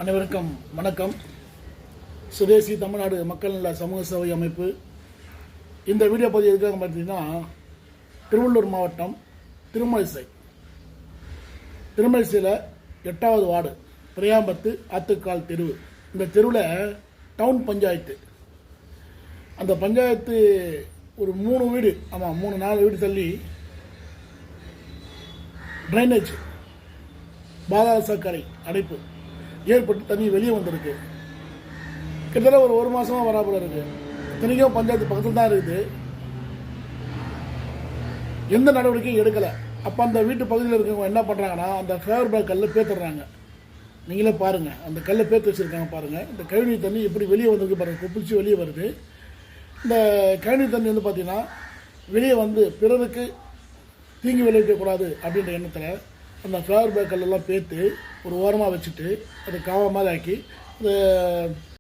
அனைவருக்கும் வணக்கம். சுதேசி தமிழ்நாடு மக்கள் நல சமூக சேவை அமைப்பு இந்த வீடியோ பதிவு எதுக்காக பார்த்தீங்கன்னா, திருவள்ளூர் மாவட்டம் திருமழிசையில் 8வது வார்டு பிரியாம்பத்து ஆத்துக்கால் தெருவு. இந்த தெருவில் டவுன் பஞ்சாயத்து, அந்த பஞ்சாயத்து ஒரு 3 வீடு, ஆமாம் 3-4 வீடு தள்ளி ட்ரைனேஜ் பாதாள சாக்கடை அடைப்பு ஏற்பட்டு தண்ணி வெளியே வந்திருக்கு. கிட்டத்தட்ட ஒரு மாதமாக வராமல் இருக்குது. இத்தனைக்கும் பஞ்சாயத்து பக்கத்தில் தான் இருக்குது, எந்த நடவடிக்கையும் எடுக்கலை. அப்போ அந்த வீட்டு பகுதியில் இருக்கவங்க என்ன பண்ணுறாங்கன்னா, அந்த ஃபேவர் பேக் கல்லை பேத்துடுறாங்க. நீங்களே பாருங்கள், அந்த கல்லை பேத்து வச்சுருக்காங்க பாருங்கள். இந்த கழிவுநீர் தண்ணி எப்படி வெளியே வந்திருக்கு பாருங்கள், கொப்பிச்சு வெளியே வருது. இந்த கழிவுநீர் தண்ணி வந்து பார்த்திங்கன்னா வெளியே வந்து பிறருக்கு தீங்கு விளைவிக்கக்கூடாது அப்படின்ற எண்ணத்தில் அந்த ஃப்ளவர் பேக் கல்லெல்லாம் பேத்து ஒரு ஓரமாக வச்சுட்டு அதை காவா மாதிரி ஆக்கி